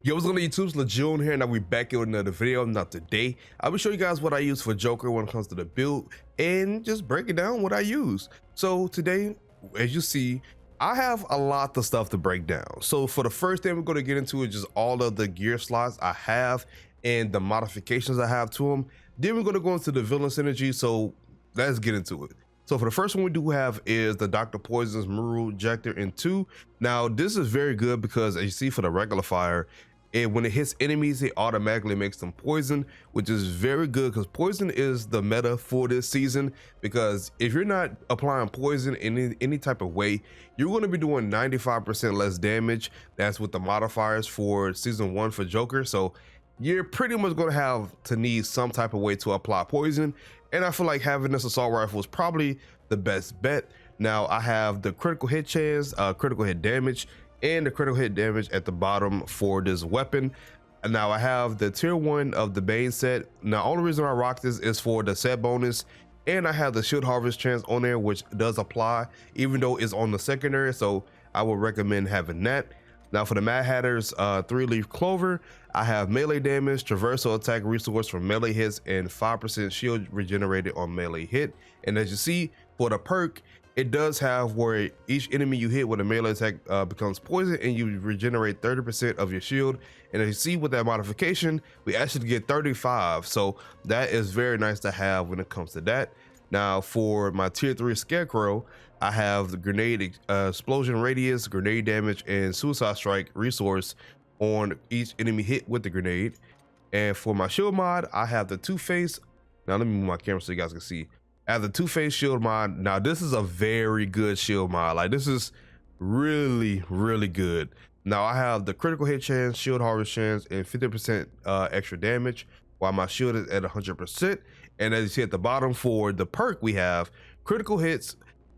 Yo, what's going on YouTube? It's Laajune here, and I'll be back with another video. Not today. I'll be showing you guys what I use for Joker when it comes to the build and just break it down what I use. So today, as you see, I have a lot of stuff to break down. So for the first thing we're going to get into is just all of the gear slots I have and the modifications I have to them. Then we're going to go into the villain synergy. So let's get into it. So for the first one we do have is the Dr. Poison's Muru Ejector in 2. Now this is very good because as you see for the regular fire, when it hits enemies, it automatically makes them poison, which is very good because poison is the meta for this season. Because if you're not applying poison in any type of way, you're going to be doing 95% less damage. That's with the modifiers for season 1 for Joker. So you're pretty much going to have to need some type of way to apply poison. And I feel like having this assault rifle is probably the best bet. Now I have the critical hit chance, critical hit damage, and the critical hit damage at the bottom for this weapon. And now I have the tier 1 of the Bane set. Now only reason I rock this is for the set bonus, and I have the shield harvest chance on there, which does apply even though it's on the secondary, so I would recommend having that. Now for the Mad Hatter's 3-leaf clover, I have melee damage, traversal attack resource from melee hits, and 5% shield regenerated on melee hit. And as you see for the perk, it does have where each enemy you hit with a melee attack becomes poison, and you regenerate 30% of your shield. And as you see with that modification, we actually get 35. So that is very nice to have when it comes to that. Now for my tier 3 Scarecrow, I have the grenade explosion radius, grenade damage, and suicide strike resource on each enemy hit with the grenade. And for my shield mod, I have the Two-Face. Now let me move my camera so you guys can see. I have the Two-Face shield mod. Now this is a very good shield mod. Like this is really good. Now I have the critical hit chance, shield harvest chance, and 50% extra damage, while my shield is at 100%. And as you see at the bottom for the perk, we have critical hits,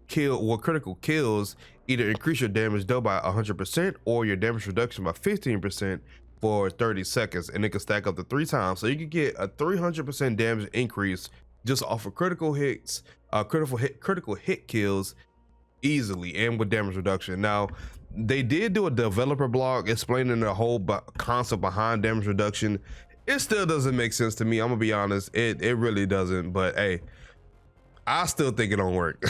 critical kills either increase your damage dealt by 100% or your damage reduction by 15% for 30 seconds, and it can stack up to 3 times. So you can get a 300% damage increase just off of critical hits, critical hit kills easily, and with damage reduction. Now they did do a developer blog explaining the whole concept behind damage reduction. It still doesn't make sense to me, I'm gonna be honest. It really doesn't, but hey, I still think it don't work.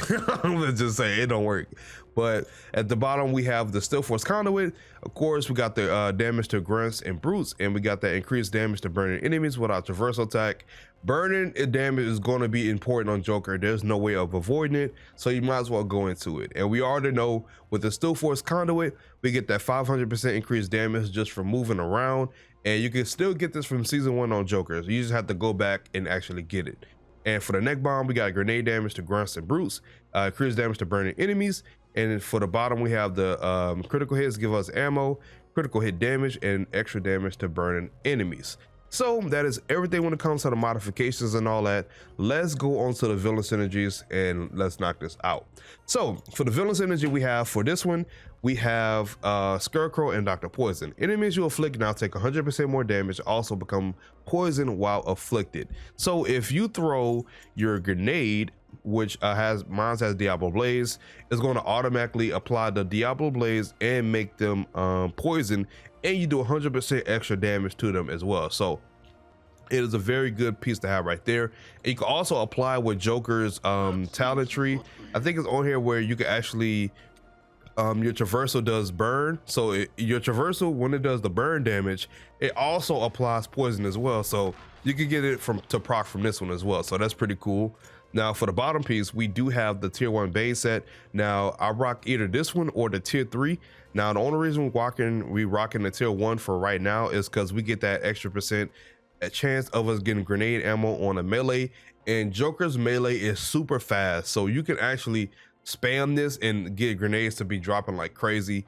I'm gonna just say it don't work. But at the bottom we have the Still Force Conduit. Of course we got the damage to grunts and brutes, and we got that increased damage to burning enemies without traversal attack. Burning damage is going to be important on Joker. There's no way of avoiding it, so you might as well go into it. And we already know with the Still Force Conduit, we get that 500% increased damage just from moving around, and you can still get this from season 1 on Joker. So you just have to go back and actually get it. And for the neck bomb, we got grenade damage to grunts and brutes, increased damage to burning enemies. And for the bottom, we have the critical hits give us ammo, critical hit damage, and extra damage to burning enemies. So that is everything when it comes to the modifications and all that. Let's go on to the villain synergies and let's knock this out. So for the villain synergy we have for this one, we have Scarecrow and Dr. Poison. Enemies you afflict now take 100% more damage, also become poisoned while afflicted. So if you throw your grenade, which mine has Diablo Blaze, is going to automatically apply the Diablo Blaze and make them poison, and you do 100% extra damage to them as well. So it is a very good piece to have right there. And you can also apply with Joker's talent tree. I think it's on here where you can actually your traversal does burn. So your traversal, when it does the burn damage, it also applies poison as well. So you can get it to proc from this one as well. So that's pretty cool. Now for the bottom piece, we do have the tier 1 Bane set. Now I rock either this one or the tier 3. Now the only reason we rocking the tier 1 for right now is because we get that extra percent a chance of us getting grenade ammo on a melee, and Joker's melee is super fast, so you can actually spam this and get grenades to be dropping like crazy.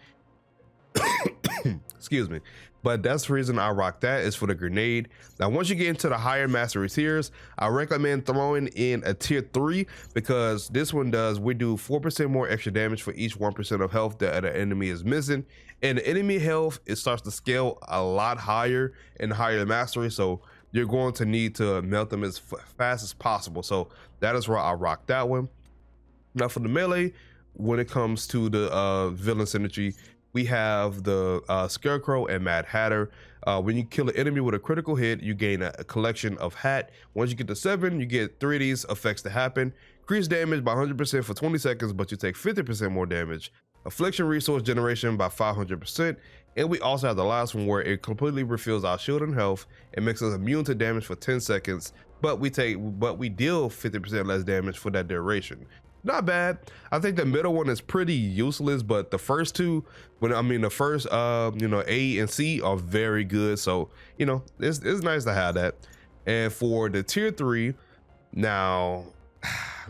Excuse me. But that's the reason I rock that, is for the grenade. Now once you get into the higher mastery tiers, I recommend throwing in a tier 3, because this one we do 4% more extra damage for each 1% of health that an enemy is missing, and the enemy health, it starts to scale a lot higher in higher mastery, so you're going to need to melt them as fast as possible. So that is where I rock that one. Now for the melee, when it comes to the villain synergy, we have the Scarecrow and Mad Hatter. When you kill an enemy with a critical hit, you gain a collection of hat. Once you get to 7, you get 3 of these effects to happen. Increase damage by 100% for 20 seconds, but you take 50% more damage. Affliction resource generation by 500%. And we also have the last one where it completely refills our shield and health and makes us immune to damage for 10 seconds, but we deal 50% less damage for that duration. Not bad. I think the middle one is pretty useless, but the first two, the first A and C are very good. So, it's nice to have that. And for the tier 3, now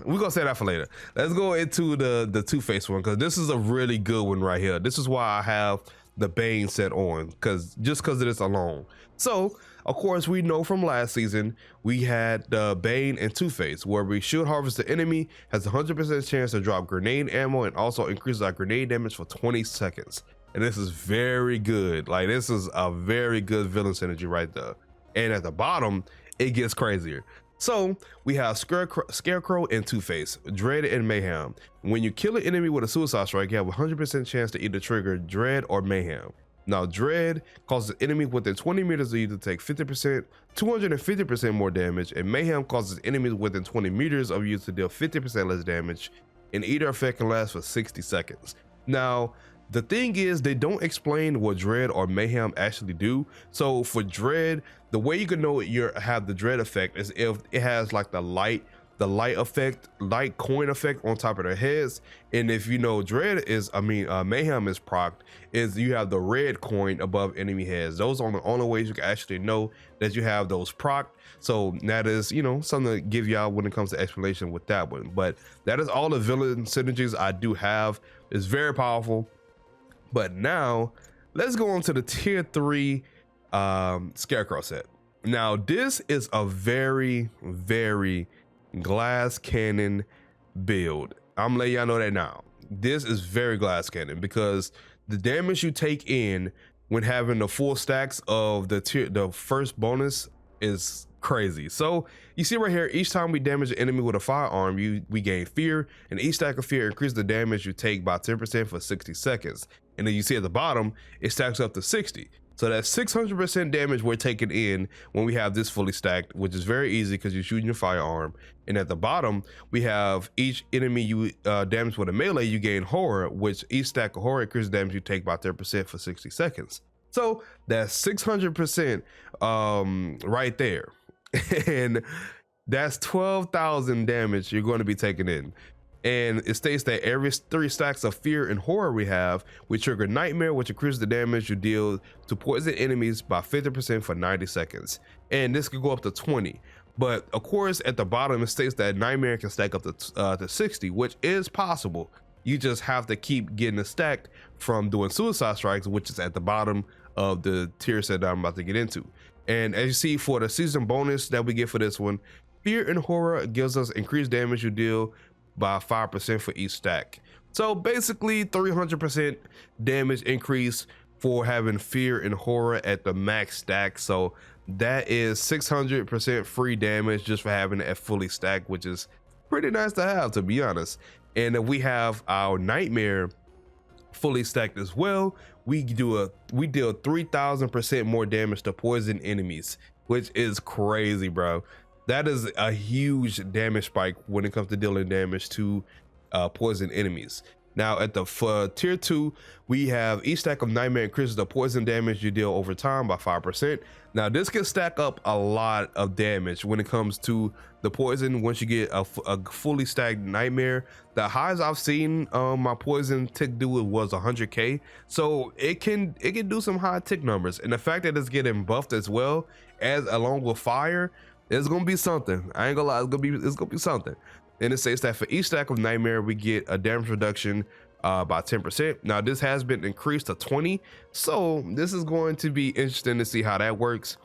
we're gonna say that for later. Let's go into the Two-Face one, because this is a really good one right here. This is why I have the Bane set on, just because of this alone. So of course, we know from last season we had the Bane and Two-Face, where we should harvest the enemy, has a 100% chance to drop grenade ammo, and also increases our grenade damage for 20 seconds. And this is very good. Like, this is a very good villain synergy right there. And at the bottom, it gets crazier. So we have Scarecrow and Two-Face, Dread and Mayhem. When you kill an enemy with a suicide strike, you have a 100% chance to either trigger Dread or Mayhem. Now, Dread causes enemy within 20 meters of you to take 50%, 250% more damage, and Mayhem causes enemies within 20 meters of you to deal 50% less damage, and either effect can last for 60 seconds. Now, the thing is, they don't explain what Dread or Mayhem actually do. So for Dread, the way you can know you have the Dread effect is if it has like the light coin effect on top of their heads. And if you know Dread is, Mayhem is procced, is you have the red coin above enemy heads. Those are the only ways you can actually know that you have those procced. So that is, something to give y'all when it comes to explanation with that one. But that is all the villain synergies I do have. It's very powerful. But now let's go on to the tier 3 Scarecrow set. Now this is a very, very glass cannon build. I'm letting y'all know that now. This is very glass cannon, because the damage you take in when having the full stacks of the first bonus is crazy. So you see right here, each time we damage an enemy with a firearm, we gain fear, and each stack of fear increases the damage you take by 10% for 60 seconds. And then you see at the bottom, it stacks up to 60. So that's 600% damage we're taking in when we have this fully stacked, which is very easy because you're shooting your firearm. And at the bottom, we have each enemy you damage with a melee, you gain horror, which each stack of horror increases damage you take by 10% for 60 seconds. So that's 600% right there. And that's 12,000 damage you're going to be taking in. And it states that every 3 stacks of fear and horror we trigger Nightmare, which increases the damage you deal to poison enemies by 50% for 90 seconds. And this could go up to 20. But of course, at the bottom, it states that Nightmare can stack up to 60, which is possible. You just have to keep getting it stacked from doing suicide strikes, which is at the bottom of the tier set that I'm about to get into. And as you see, for the season bonus that we get for this one, fear and horror gives us increased damage you deal by 5% for each stack. So basically 300% damage increase for having fear and horror at the max stack. So that is 600% free damage just for having it fully stacked, which is pretty nice to have, to be honest. And if we have our Nightmare fully stacked as well, we deal 3,000% more damage to poison enemies, which is crazy, bro. That is a huge damage spike when it comes to dealing damage to poison enemies. Now at the tier 2, we have each stack of Nightmare increases the poison damage you deal over time by 5%. Now this can stack up a lot of damage when it comes to the poison. Once you get a fully stacked Nightmare, the highest I've seen my poison tick do was 100k. So it can do some high tick numbers, and the fact that it's getting buffed as well as along with fire, it's gonna be something. I ain't gonna lie, it's gonna be something. And it says that for each stack of Nightmare, we get a damage reduction by 10%. Now this has been increased to 20, so this is going to be interesting to see how that works.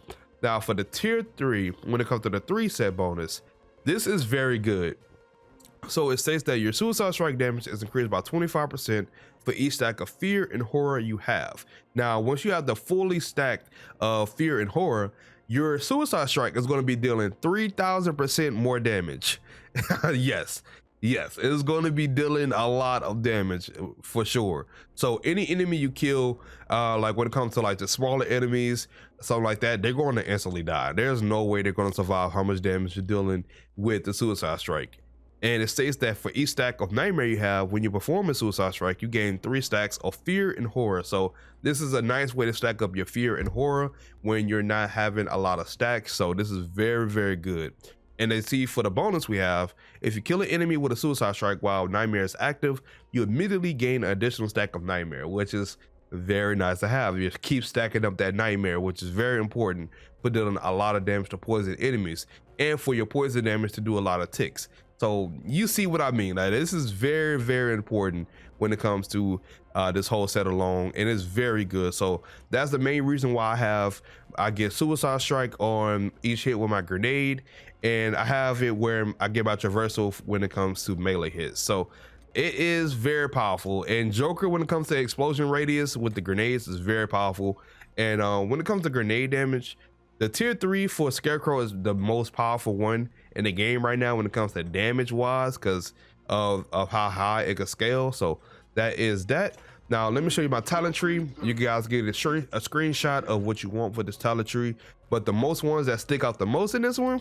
Now for the tier 3, when it comes to the 3 set bonus, this is very good. So it states that your suicide strike damage is increased by 25% for each stack of fear and horror you have. Now once you have the fully stacked fear and horror, your suicide strike is going to be dealing 3,000% more damage. Yes, Yes, it's going to be dealing a lot of damage for sure. So any enemy you kill, like when it comes to like the smaller enemies, something like that, they're going to instantly die. There's no way they're going to survive how much damage you're dealing with the Suicide Strike. And it states that for each stack of nightmare you have, when you perform a Suicide Strike, you gain 3 stacks of fear and horror. So this is a nice way to stack up your fear and horror when you're not having a lot of stacks. So this is very, very good. And then see, for the bonus we have, if you kill an enemy with a Suicide Strike while Nightmare is active, you immediately gain an additional stack of Nightmare, which is very nice to have. You just keep stacking up that Nightmare, which is very important for dealing a lot of damage to poison enemies and for your poison damage to do a lot of ticks. So you see what I mean. Like, this is very, very important when it comes to this whole set alone, and it's very good. So that's the main reason why I get Suicide Strike on each hit with my grenade, and I have it where I get my traversal when it comes to melee hits. So it is very powerful. And Joker, when it comes to explosion radius with the grenades, is very powerful. And when it comes to grenade damage, the tier 3 for Scarecrow is the most powerful one in the game right now when it comes to damage wise, because of how high it can scale. So that is that. Now let me show you my talent tree. You guys get a screenshot of what you want for this talent tree, but the most ones that stick out the most in this one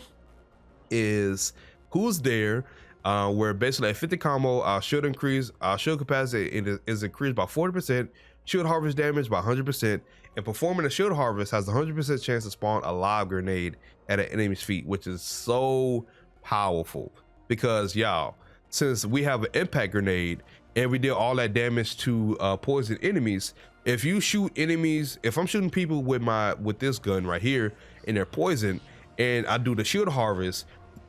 is Who's There, where basically at 50 combo, our shield capacity is increased by 40%, shield harvest damage by 100%, and performing a shield harvest has a 100% chance to spawn a live grenade at an enemy's feet, which is so powerful. Because y'all, since we have an impact grenade and we deal all that damage to poison enemies, if you shoot enemies, if I'm shooting people with this gun right here and they're poisoned, and I do the shield harvest,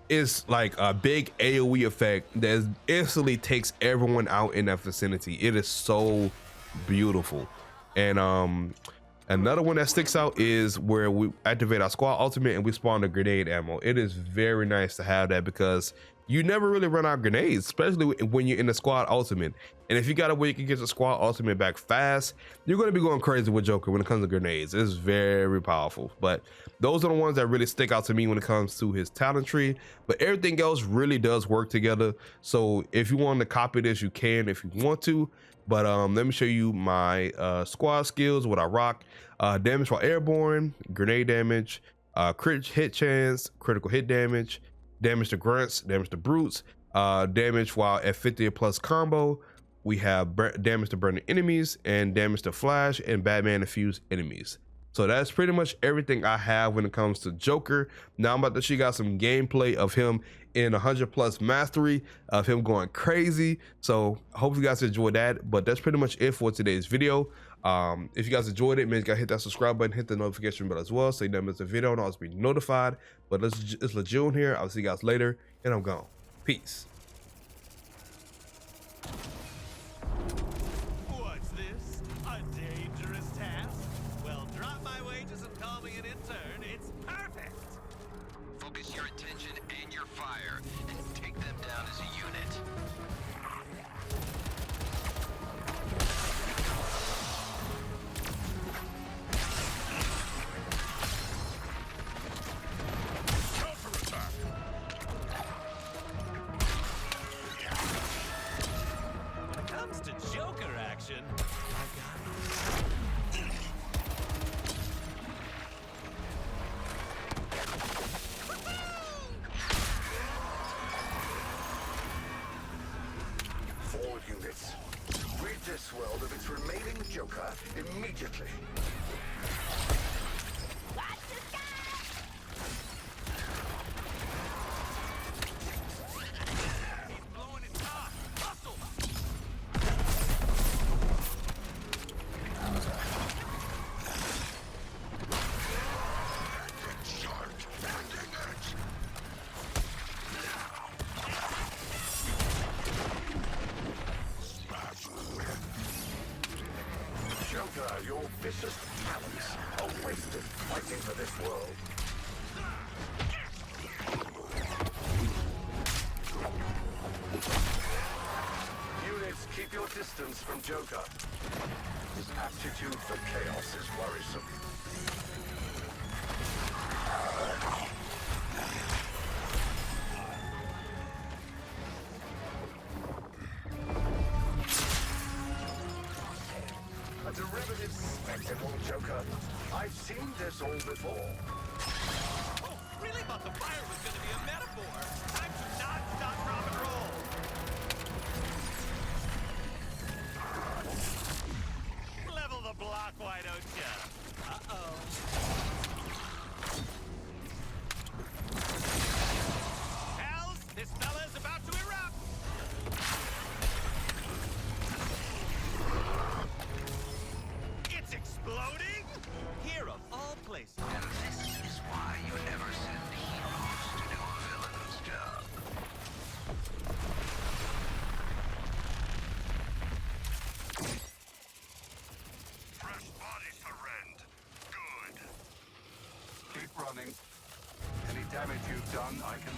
it's like a big AoE effect that instantly takes everyone out in that vicinity. It is so beautiful. And another one that sticks out is where we activate our squad ultimate and we spawn the grenade ammo. It is very nice to have that because you never really run out of grenades, especially when you're in the squad ultimate. And if you got a way you can get the squad ultimate back fast, you're going to be going crazy with Joker when it comes to grenades. It's very powerful. But those are the ones that really stick out to me when it comes to his talent tree. But everything else really does work together. So if you want to copy this, you can if you want to. But let me show you my squad skills, what I rock. Damage while airborne, grenade damage, crit hit chance, critical hit damage, damage to grunts, damage to brutes, damage while at 50 or plus combo. We have damage to burning enemies and damage to flash and Batman infused enemies. So that's pretty much everything I have when it comes to Joker. Now I'm about to show you guys some gameplay of him in 100+ mastery, of him going crazy. So I hope you guys enjoyed that, but that's pretty much it for today's video. If you guys enjoyed it, man, you gotta hit that subscribe button, hit the notification bell as well, so you never miss a video and always be notified. But it's Laajune here. I'll see you guys later, and I'm gone. Peace. What's this? A dangerous task? Well, drop my wages and call me an intern. It's perfect. Focus your attention and your fire, and take them down as a unit. When it comes to Joker action, I got it. All units, rid this world of its remaining Joker immediately. He's blowing it top. Hustle! Start banding it. Joker, your vicious talents are wasted fighting for this world. Units, keep your distance from Joker. His aptitude for chaos is worrisome. I've seen this all before. Oh, really thought the fire was going to be a metaphor. Time to not stop, drop, and roll. Level the block, why don't ya? Uh-oh. Pals, this fella's about to erupt. It's exploding? Here of all places. And this is why you never send heroes to do a villain's job. Fresh bodies to rend. Good. Keep running. Any damage you've done, I can